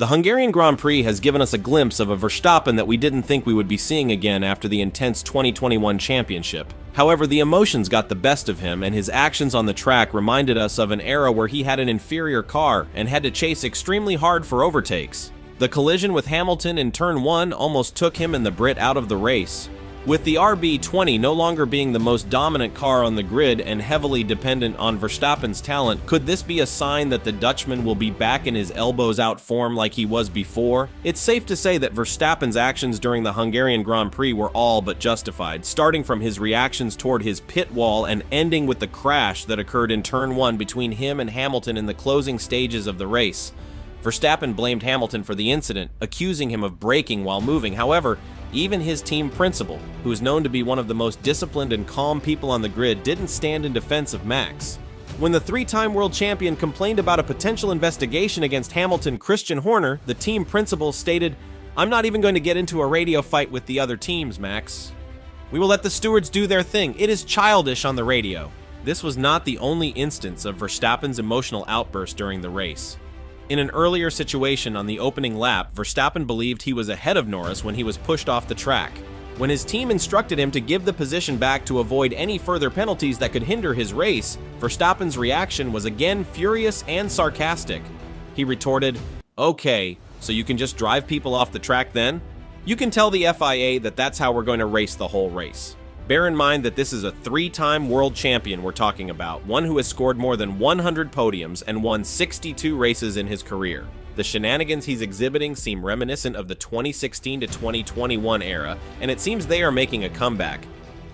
The Hungarian Grand Prix has given us a glimpse of a Verstappen that we didn't think we would be seeing again after the intense 2021 championship. However, the emotions got the best of him, and his actions on the track reminded us of an era where he had an inferior car and had to chase extremely hard for overtakes. The collision with Hamilton in Turn 1 almost took him and the Brit out of the race. With the RB20 no longer being the most dominant car on the grid and heavily dependent on Verstappen's talent, could this be a sign that the Dutchman will be back in his elbows-out form like he was before? It's safe to say that Verstappen's actions during the Hungarian Grand Prix were all but justified, starting from his reactions toward his pit wall and ending with the crash that occurred in Turn 1 between him and Hamilton in the closing stages of the race. Verstappen blamed Hamilton for the incident, accusing him of braking while moving. However, even his team principal, who is known to be one of the most disciplined and calm people on the grid, didn't stand in defense of Max. When the three-time world champion complained about a potential investigation against Hamilton, Christian Horner, the team principal, stated, "I'm not even going to get into a radio fight with the other teams, Max. We will let the stewards do their thing. It is childish on the radio." This was not the only instance of Verstappen's emotional outburst during the race. In an earlier situation on the opening lap, Verstappen believed he was ahead of Norris when he was pushed off the track. When his team instructed him to give the position back to avoid any further penalties that could hinder his race, Verstappen's reaction was again furious and sarcastic. He retorted, "Okay, so you can just drive people off the track then? You can tell the FIA that that's how we're going to race the whole race." Bear in mind that this is a three-time world champion we're talking about, one who has scored more than 100 podiums and won 62 races in his career. The shenanigans he's exhibiting seem reminiscent of the 2016 to 2021 era, and it seems they are making a comeback.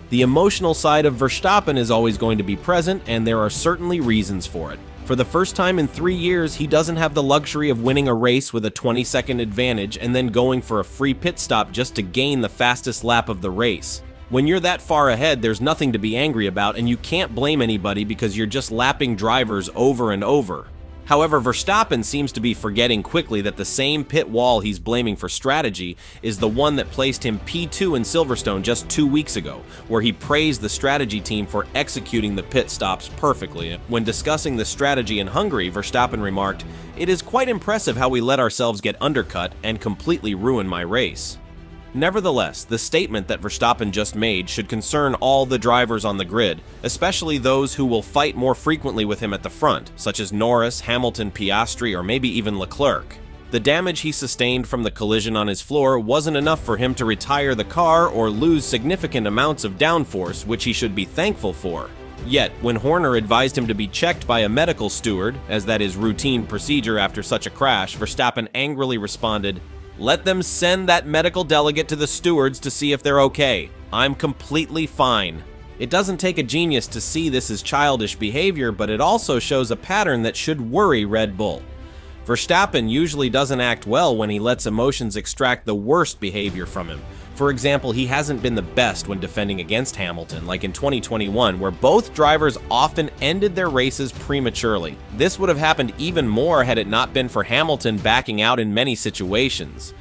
The emotional side of Verstappen is always going to be present, and there are certainly reasons for it. For the first time in 3 years, he doesn't have the luxury of winning a race with a 20-second advantage and then going for a free pit stop just to gain the fastest lap of the race. When you're that far ahead, there's nothing to be angry about, and you can't blame anybody because you're just lapping drivers over and over. However, Verstappen seems to be forgetting quickly that the same pit wall he's blaming for strategy is the one that placed him P2 in Silverstone just 2 weeks ago, where he praised the strategy team for executing the pit stops perfectly. When discussing the strategy in Hungary, Verstappen remarked, "It is quite impressive how we let ourselves get undercut and completely ruin my race." Nevertheless, the statement that Verstappen just made should concern all the drivers on the grid, especially those who will fight more frequently with him at the front, such as Norris, Hamilton, Piastri, or maybe even Leclerc. The damage he sustained from the collision on his floor wasn't enough for him to retire the car or lose significant amounts of downforce, which he should be thankful for. Yet, when Horner advised him to be checked by a medical steward, as that is routine procedure after such a crash, Verstappen angrily responded, "Let them send that medical delegate to the stewards to see if they're okay. I'm completely fine." It doesn't take a genius to see this as childish behavior, but it also shows a pattern that should worry Red Bull. Verstappen usually doesn't act well when he lets emotions extract the worst behavior from him. For example, he hasn't been the best when defending against Hamilton, like in 2021, where both drivers often ended their races prematurely. This would have happened even more had it not been for Hamilton backing out in many situations.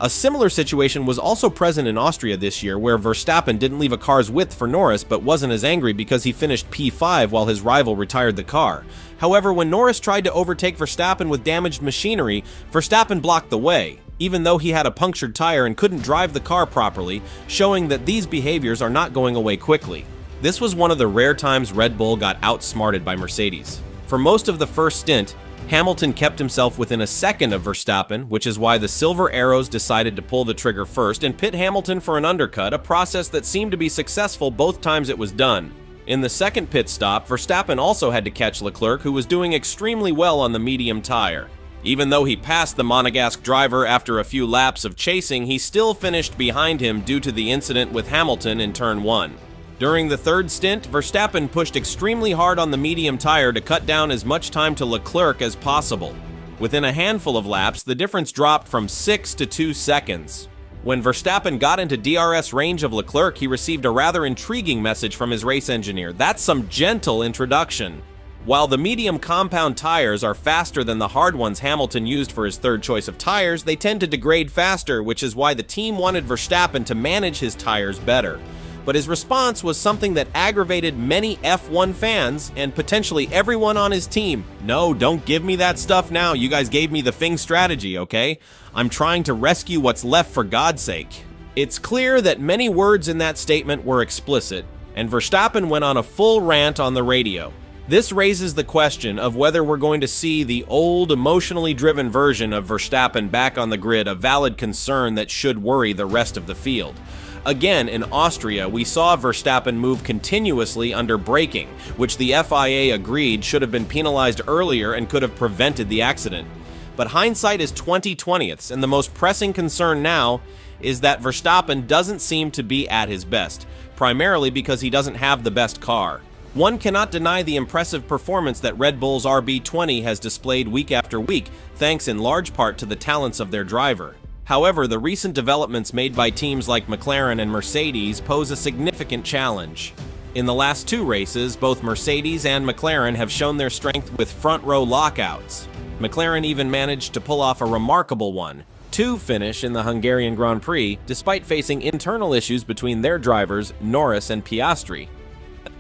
A similar situation was also present in Austria this year, where Verstappen didn't leave a car's width for Norris but wasn't as angry because he finished P5 while his rival retired the car. However, when Norris tried to overtake Verstappen with damaged machinery, Verstappen blocked the way, even though he had a punctured tire and couldn't drive the car properly, showing that these behaviors are not going away quickly. This was one of the rare times Red Bull got outsmarted by Mercedes. For most of the first stint, Hamilton kept himself within a second of Verstappen, which is why the Silver Arrows decided to pull the trigger first and pit Hamilton for an undercut, a process that seemed to be successful both times it was done. In the second pit stop, Verstappen also had to catch Leclerc, who was doing extremely well on the medium tire. Even though he passed the Monegasque driver after a few laps of chasing, he still finished behind him due to the incident with Hamilton in Turn 1. During the third stint, Verstappen pushed extremely hard on the medium tire to cut down as much time to Leclerc as possible. Within a handful of laps, the difference dropped from 6 to 2 seconds. When Verstappen got into DRS range of Leclerc, he received a rather intriguing message from his race engineer. "That's some gentle introduction." While the medium compound tires are faster than the hard ones Hamilton used for his third choice of tires, they tend to degrade faster, which is why the team wanted Verstappen to manage his tires better. but his response was something that aggravated many F1 fans and potentially everyone on his team. No, don't give me that stuff now. You guys gave me the Fing strategy, okay? I'm trying to rescue what's left for God's sake. It's clear that many words in that statement were explicit, and Verstappen went on a full rant on the radio. This raises the question of whether we're going to see the old, emotionally driven version of Verstappen back on the grid, a valid concern that should worry the rest of the field. Again, in Austria, we saw Verstappen move continuously under braking, which the FIA agreed should have been penalized earlier and could have prevented the accident. But hindsight is 20/20ths, and the most pressing concern now is that Verstappen doesn't seem to be at his best, primarily because he doesn't have the best car. One cannot deny the impressive performance that Red Bull's RB20 has displayed week after week, thanks in large part to the talents of their driver. However, the recent developments made by teams like McLaren and Mercedes pose a significant challenge. In the last two races, both Mercedes and McLaren have shown their strength with front-row lockouts. McLaren even managed to pull off a remarkable one, to finish in the Hungarian Grand Prix, despite facing internal issues between their drivers, Norris and Piastri.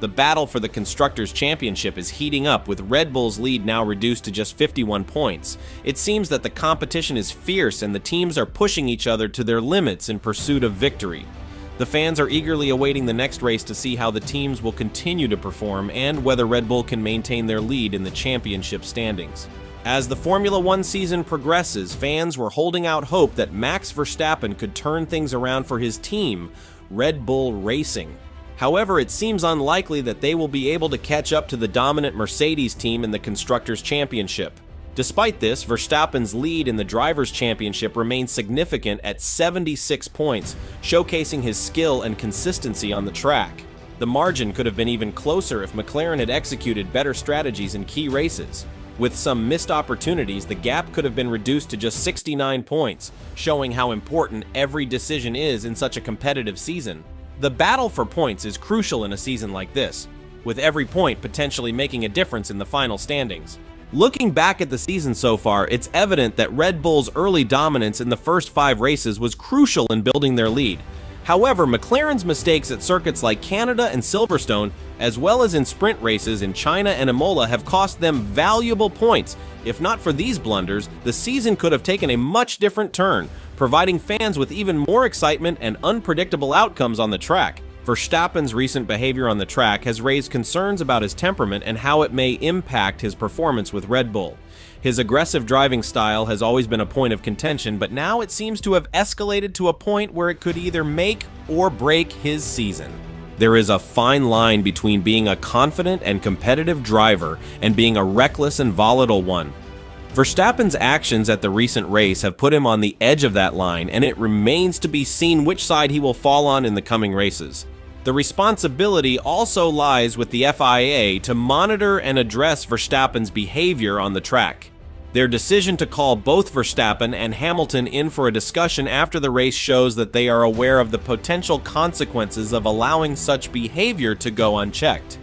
The battle for the Constructors' Championship is heating up, with Red Bull's lead now reduced to just 51 points. It seems that the competition is fierce and the teams are pushing each other to their limits in pursuit of victory. The fans are eagerly awaiting the next race to see how the teams will continue to perform and whether Red Bull can maintain their lead in the championship standings. As the Formula One season progresses, fans were holding out hope that Max Verstappen could turn things around for his team, Red Bull Racing. However, it seems unlikely that they will be able to catch up to the dominant Mercedes team in the Constructors' Championship. Despite this, Verstappen's lead in the Drivers' Championship remains significant at 76 points, showcasing his skill and consistency on the track. The margin could have been even closer if McLaren had executed better strategies in key races. With some missed opportunities, the gap could have been reduced to just 69 points, showing how important every decision is in such a competitive season. The battle for points is crucial in a season like this, with every point potentially making a difference in the final standings. Looking back at the season so far, it's evident that Red Bull's early dominance in the first 5 races was crucial in building their lead. However, McLaren's mistakes at circuits like Canada and Silverstone, as well as in sprint races in China and Imola, have cost them valuable points. If not for these blunders, the season could have taken a much different turn, providing fans with even more excitement and unpredictable outcomes on the track. Verstappen's recent behavior on the track has raised concerns about his temperament and how it may impact his performance with Red Bull. His aggressive driving style has always been a point of contention, but now it seems to have escalated to a point where it could either make or break his season. There is a fine line between being a confident and competitive driver and being a reckless and volatile one. Verstappen's actions at the recent race have put him on the edge of that line, and it remains to be seen which side he will fall on in the coming races. The responsibility also lies with the FIA to monitor and address Verstappen's behavior on the track. Their decision to call both Verstappen and Hamilton in for a discussion after the race shows that they are aware of the potential consequences of allowing such behavior to go unchecked.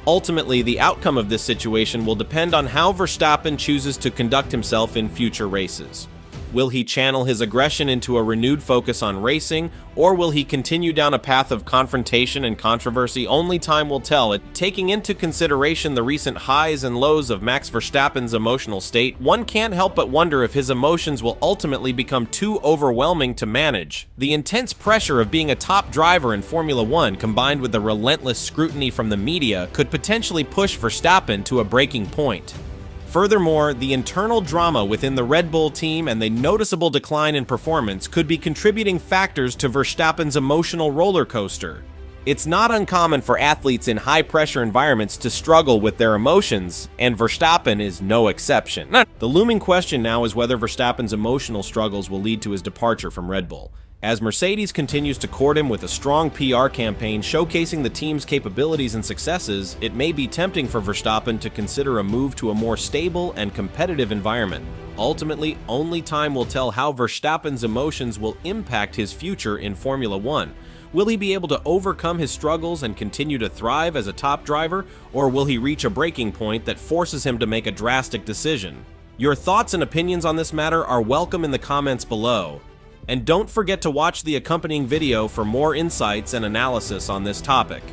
Ultimately, the outcome of this situation will depend on how Verstappen chooses to conduct himself in future races. Will he channel his aggression into a renewed focus on racing, or will he continue down a path of confrontation and controversy? Only time will tell. Taking into consideration the recent highs and lows of Max Verstappen's emotional state, one can't help but wonder if his emotions will ultimately become too overwhelming to manage. The intense pressure of being a top driver in Formula One, combined with the relentless scrutiny from the media, could potentially push Verstappen to a breaking point. Furthermore, the internal drama within the Red Bull team and the noticeable decline in performance could be contributing factors to Verstappen's emotional roller coaster. It's not uncommon for athletes in high-pressure environments to struggle with their emotions, and Verstappen is no exception. The looming question now is whether Verstappen's emotional struggles will lead to his departure from Red Bull. As Mercedes continues to court him with a strong PR campaign showcasing the team's capabilities and successes, it may be tempting for Verstappen to consider a move to a more stable and competitive environment. Ultimately, only time will tell how Verstappen's emotions will impact his future in Formula One. Will he be able to overcome his struggles and continue to thrive as a top driver, or will he reach a breaking point that forces him to make a drastic decision? Your thoughts and opinions on this matter are welcome in the comments below. And don't forget to watch the accompanying video for more insights and analysis on this topic.